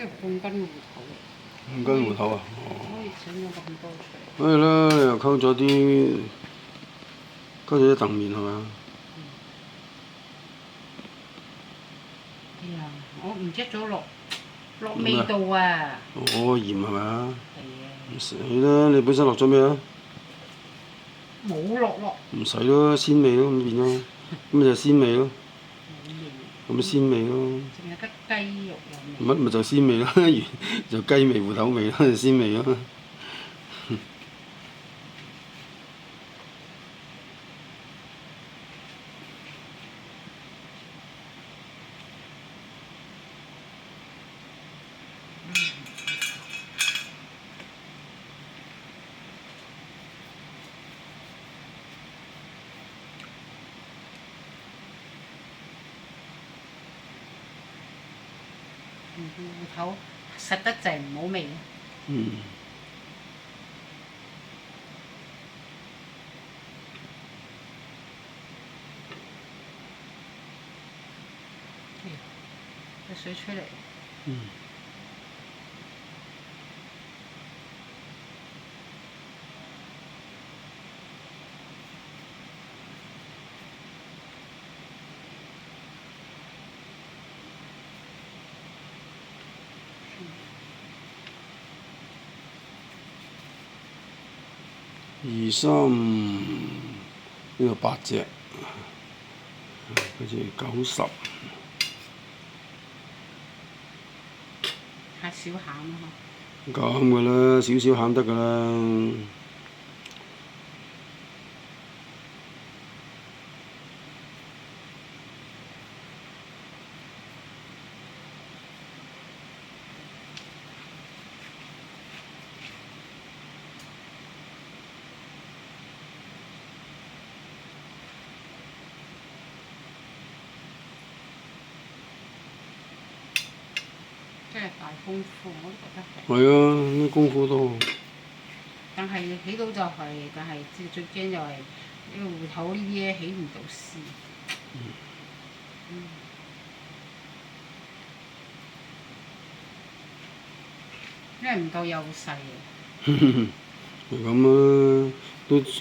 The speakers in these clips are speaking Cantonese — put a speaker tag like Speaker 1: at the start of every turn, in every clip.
Speaker 1: 呢個半斤芋頭。
Speaker 2: 半斤芋頭啊！
Speaker 1: 可以整咗咁多出嚟。
Speaker 2: 所以啦，你又溝咗啲澄麵係嘛？
Speaker 1: 哎呀，我唔記得咗落味道啊！
Speaker 2: 哦，鹽係咪啊？
Speaker 1: 係啊。
Speaker 2: 唔使啦，你本身落咗咩啊？
Speaker 1: 冇落。
Speaker 2: 唔使咯，鮮味咯咁變咗，咁咪就鮮味咯。咁咪鮮味咯。
Speaker 1: 淨係得雞肉有味。
Speaker 2: 咪就鮮味咯，就雞味、芋頭味咯，就鮮味咯。
Speaker 1: 芋頭實得滯唔好味。
Speaker 2: 嗯。
Speaker 1: 有水出嚟。
Speaker 2: 嗯。2、3、5呢個8隻，好似90。
Speaker 1: 太少餡啦
Speaker 2: 咁噶啦，少少餡得噶啦。
Speaker 1: 真係大功夫，我都覺得係。
Speaker 2: 係啊，啲功夫多。
Speaker 1: 但係起到就係、但係最驚就係呢個芋頭呢啲咧起唔到絲。因為唔夠幼細啊。
Speaker 2: 係咁啊，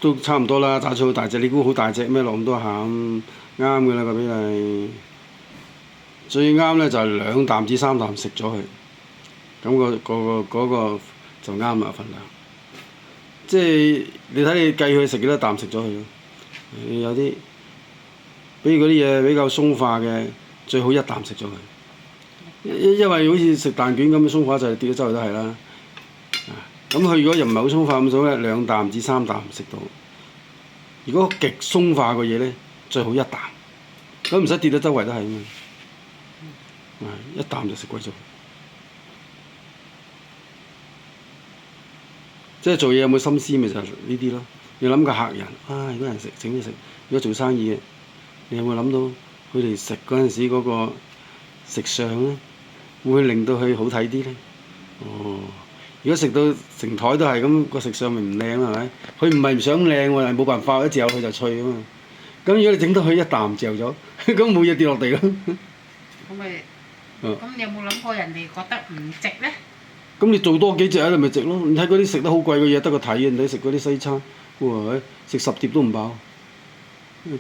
Speaker 2: 都差唔多啦。炸脆好大隻，你估好大隻咩？落咁多餡，啱嘅啦個比例。最啱咧就係2啖至3啖食咗佢，咁嗰個就啱啦份量。即係你睇你計佢食幾多啖食咗佢咯。有啲，比如嗰啲嘢比較鬆化嘅，最好1啖食咗佢。因為好似食蛋卷咁鬆化就跌咗周圍都係啦。咁佢如果又唔係好鬆化咁，所以2啖至3啖食到。如果極鬆化嘅嘢咧，最好1啖，咁唔使跌到周圍都係啊嘛。1啖就食鬼咗。即係做嘢有冇心思咪就係呢啲咯。要諗個客人，如果人食整嘢食，如果做生意嘅，你有冇諗到佢哋食嗰陣時嗰個食相咧，會令到佢好睇啲咧？哦，如果食到成枱都係咁，個食相咪唔靚係咪？佢唔係唔想靚喎，係冇辦法，一嚼佢就脆啊嘛。咁如果你整到佢1啖嚼咗，咁冇嘢跌落地咯。
Speaker 1: 咁咪，咁你有冇諗過人哋覺得唔值咧？
Speaker 2: 咁你做多幾隻喺度咪值咯？你睇嗰啲食得好貴嘅嘢得個睇嘅，你食嗰啲西餐，哇！食10碟都唔飽。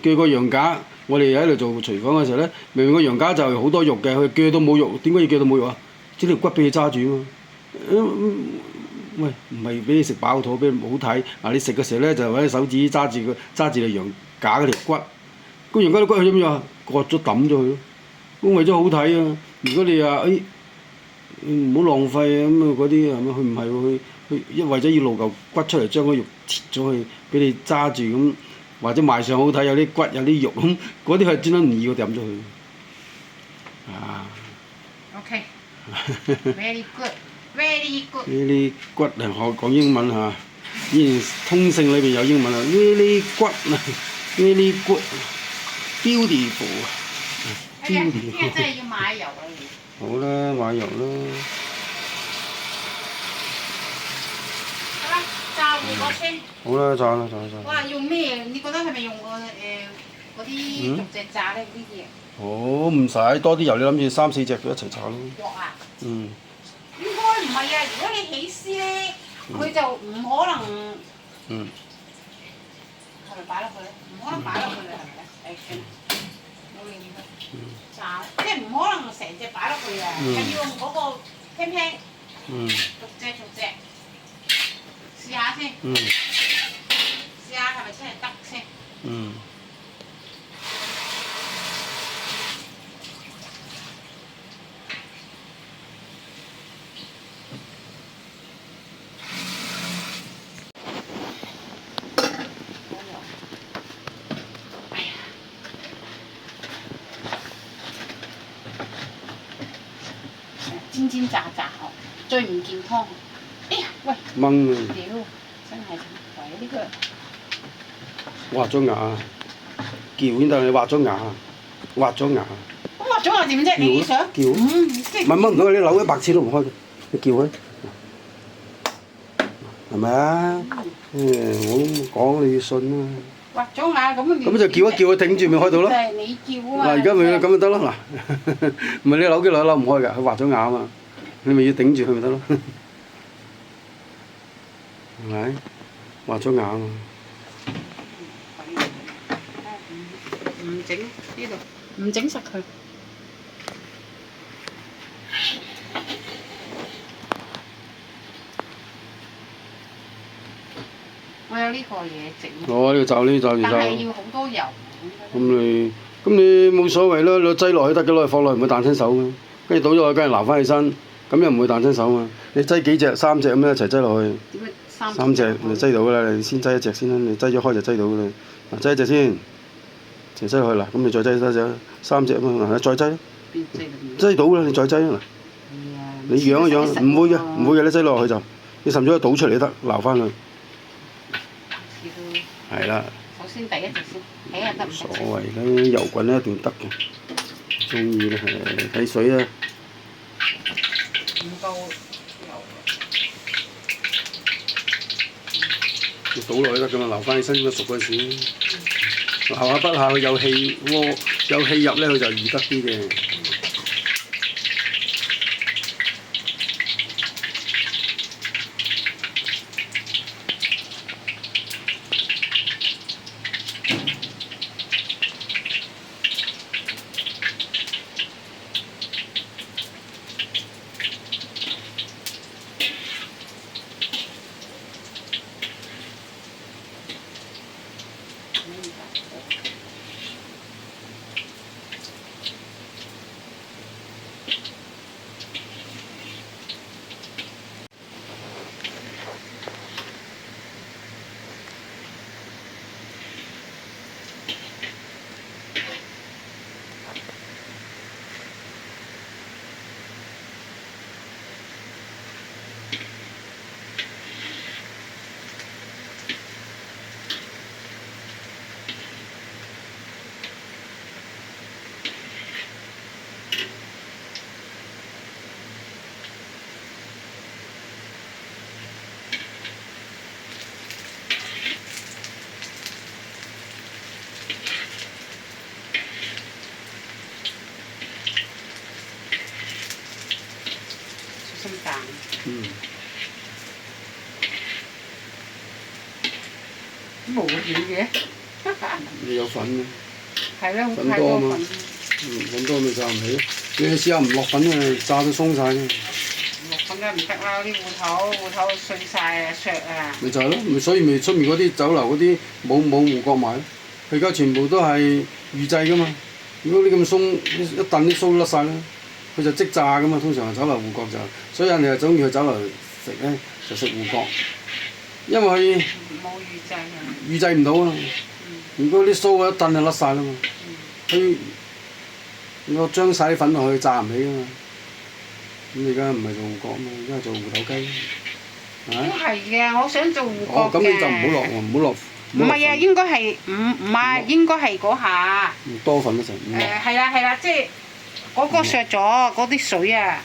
Speaker 2: 鋸個羊架，我哋喺度做廚房嘅時候咧，明明個羊架就係好多肉嘅，佢鋸到冇肉，點解要鋸到冇肉啊？只條骨俾佢揸住啊嘛。喂，唔係俾你食飽肚，俾你好睇。嗱，你食嘅時候咧就揾隻手指揸住條羊架嗰條骨，個羊架啲骨去咗邊啊？割咗抌咗佢咯。咁為咗好睇啊！如果你話唔好浪費啊咁啊嗰啲係咪？佢唔係喎，佢一為咗要露嚿骨出嚟，將個肉切咗去俾你揸住咁，或者賣相好睇，有啲骨有啲肉咁，嗰啲係專登唔要抌咗佢。
Speaker 1: OK。Very good，very good。
Speaker 2: 呢啲骨啊，我講英文嚇，以前通勝裏邊有英文啊，呢啲骨啊，呢啲骨 beautiful。
Speaker 1: 哎呀，聽日真係要買油啊！
Speaker 2: 好啦，買油啦。
Speaker 1: 好啦，炸芋角先。
Speaker 2: 好啦，炸啦。
Speaker 1: 哇！用咩？你覺得係咪用嗰啲肉隻炸咧？呢啲嘢？
Speaker 2: 唔使多啲油，你諗住3、4隻佢一齊炸咯。
Speaker 1: 鑊啊！唔係啊！如果你起絲咧，佢就唔可能。
Speaker 2: 嗯。
Speaker 1: 係咪擺落去咧？唔可能擺落去啦，係咪咧？誒算啦，冇理佢。炸，即係唔可能成隻擺落去啊！係要用嗰個輕輕。逐隻試下先。試下係咪真係得先？煎煎炸炸哦，最唔健康。哎呀，喂！
Speaker 2: 掹啊！
Speaker 1: 屌，真係喂呢個。
Speaker 2: 挖咗牙，撬先得，你挖咗牙，挖咗牙。
Speaker 1: 咁挖咗牙點啫？你想？
Speaker 2: 撬。唔係掹唔到，你扭一百次都唔開嘅，你撬佢，係咪啊？我講你要信啊！
Speaker 1: 挖咗牙咁。
Speaker 2: 咁就撬一撬佢頂住咪開到咯。
Speaker 1: 就係你撬啊嘛。
Speaker 2: 嗱，而家咪咁就得咯，嗱，唔係你扭幾扭扭唔開㗎，佢挖咗牙啊嘛，你咪要頂住佢咪得咯，係咪？挖咗牙啊嘛。
Speaker 1: 唔整呢度，唔整實佢。我有呢個嘢整。
Speaker 2: 我呢個罩呢罩而家。
Speaker 1: 但係要好多油。
Speaker 2: 咁你冇所謂啦，你擠落去得嘅，攞去放落去唔會彈親手嘅。跟住倒咗去，跟住撈翻起身，咁又唔會彈親手嘛。你擠幾隻、3隻咁樣一齊擠落去。
Speaker 1: 點解
Speaker 2: 3隻你擠到㗎啦，你先擠一隻先啦，你擠咗開就擠到㗎啦。嗱，擠一隻先，就擠落去啦。咁你再擠多隻，3隻咁樣，嗱，再擠。擠到啦，你再擠啦。你養一養，唔會嘅，唔會嘅，你擠落去就，你甚至可以倒出嚟都得，撈翻去。係啦。
Speaker 1: 首先第一隻先，睇下得唔得。
Speaker 2: 所謂啦，油滾咧一定得嘅，中意咧睇水啦。
Speaker 1: 唔夠油。
Speaker 2: 你倒落去得㗎嘛，撈翻起身咁熟嗰陣時，撈下筆下佢有氣鍋有氣入咧，佢就易得啲嘅。
Speaker 1: 心間。冇嘢嘅。
Speaker 2: 你有粉嘅。
Speaker 1: 係啦，
Speaker 2: 粉多啊嘛。粉多咪炸唔起。你試下唔落粉啊，炸到鬆晒嘅。
Speaker 1: 落粉梗係唔得啦，啲芋頭碎晒啊，削啊。
Speaker 2: 咪就係咯，咪所以咪出面嗰啲酒樓嗰啲冇芋角賣咯。佢而家全部都係預製噶嘛。如果你咁鬆，一燉啲鬚甩晒啦。佢就即炸噶嘛，通常酒樓芋角就，所以人哋係中意去酒樓食咧，就食芋角，因為佢
Speaker 1: 冇預製啊。
Speaker 2: 預製唔到啊！如果啲鬚一燉就甩晒啦嘛，佢我將晒啲粉落去炸唔起啊嘛。咁你而家唔係做芋角啊嘛，而家係做芋頭雞，係咪？
Speaker 1: 都係嘅，我想做芋角嘅。
Speaker 2: 哦，咁你就唔好落喎，唔好落。
Speaker 1: 唔係啊，應該係唔係應該係嗰下。
Speaker 2: 多粉一陣。
Speaker 1: 係啦，即係嗰個削咗嗰啲水啊。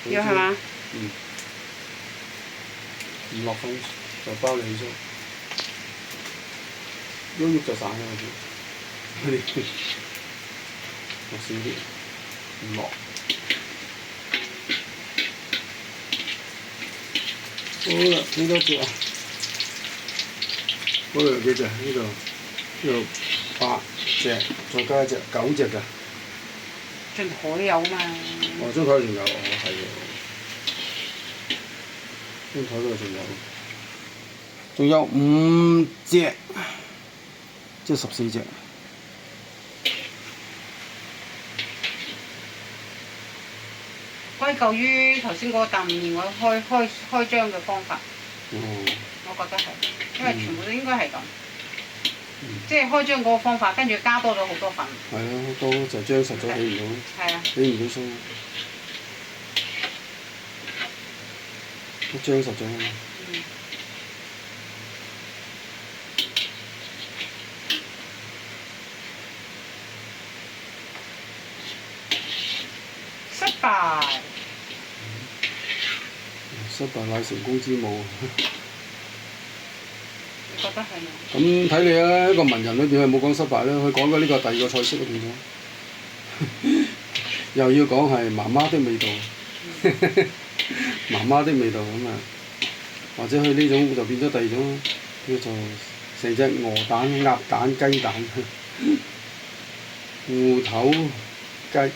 Speaker 1: 要係嘛？
Speaker 2: 唔落粉就包你起酥，喐喐就散啦嗰啲。落少啲，唔落。好啦，幾多隻啊？嗰度有幾隻？呢度8隻，再加一隻9隻㗎。
Speaker 1: 張台有嘛？
Speaker 2: 哦，張台仲有，哦係喎，張台嗰度仲有5隻，即係14隻。
Speaker 1: 歸咎於頭先嗰個答唔我開張嘅方法。
Speaker 2: 哦。
Speaker 1: 我覺得係，因為全部都應該係咁。即係開張嗰個方法，跟住加多咗好多份。
Speaker 2: 係啊，多就張實咗起唔到。
Speaker 1: 係啊。
Speaker 2: 起唔到數。都張實咗。
Speaker 1: 失敗。
Speaker 2: 失敗乃成功之母。
Speaker 1: 你覺得係咪？
Speaker 2: 咁睇你啦，一個文人裏邊佢冇講失敗啦，佢講過呢個第二個菜式都變咗，又要講係媽媽的味道，媽媽的味道咁啊，或者佢呢種就變咗第二種，叫做成隻鵝蛋、鴨蛋、雞蛋、芋頭雞。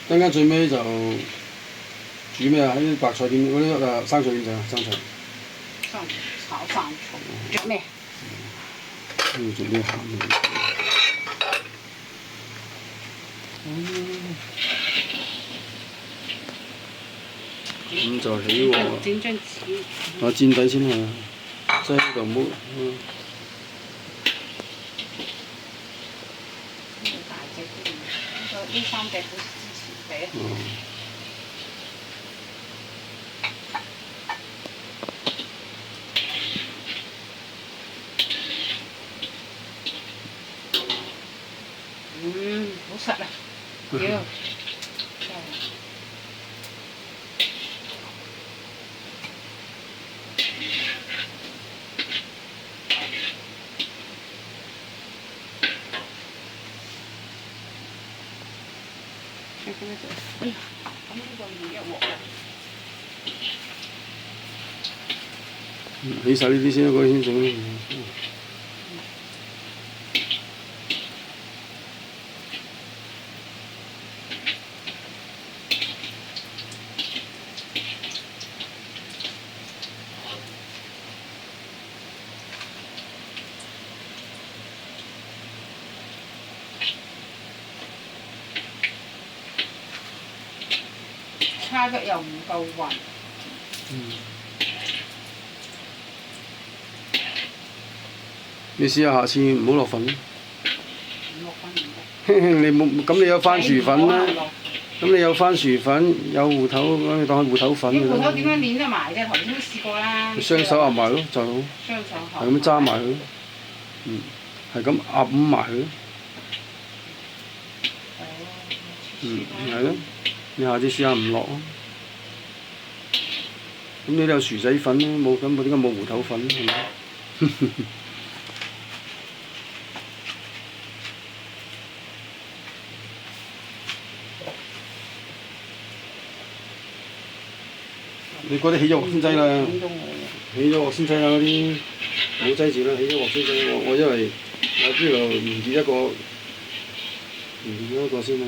Speaker 2: 陣間最尾就煮咩啊？啲白菜點嗰啲生菜點整啊？生菜。
Speaker 1: 炒生菜。做咩？
Speaker 2: 要做啲鹹嘅。咁就起鑊。
Speaker 1: 整張紙。
Speaker 2: 我煎底先係，即係呢度唔好。
Speaker 1: 大隻啲，呢3隻好似之前俾。好實啊！屌，真係。哎呀，咁呢個要一鑊。
Speaker 2: 起晒呢啲先，嗰啲先整。
Speaker 1: 叉得又唔夠勻。
Speaker 2: 你試下下次唔好落粉。
Speaker 1: 唔落粉唔得。
Speaker 2: 你冇咁你有番薯粉啦，咁你有番薯粉，有芋頭，咁你當係芋頭粉。
Speaker 1: 啲芋頭點樣攣得埋啫？頭先都試過啦。
Speaker 2: 雙手壓埋咯，就好。
Speaker 1: 雙手合。
Speaker 2: 係咁揸埋佢，係咁壓埋佢。係咯，你下次試下唔落咯。咁你都有薯仔粉冇咁點解冇芋頭粉係咪？你嗰啲起咗鑊先擠啦，起咗鑊先擠啦嗰啲，唔好擠住啦，起咗鑊先擠。我因為我呢度唔見一個先啦。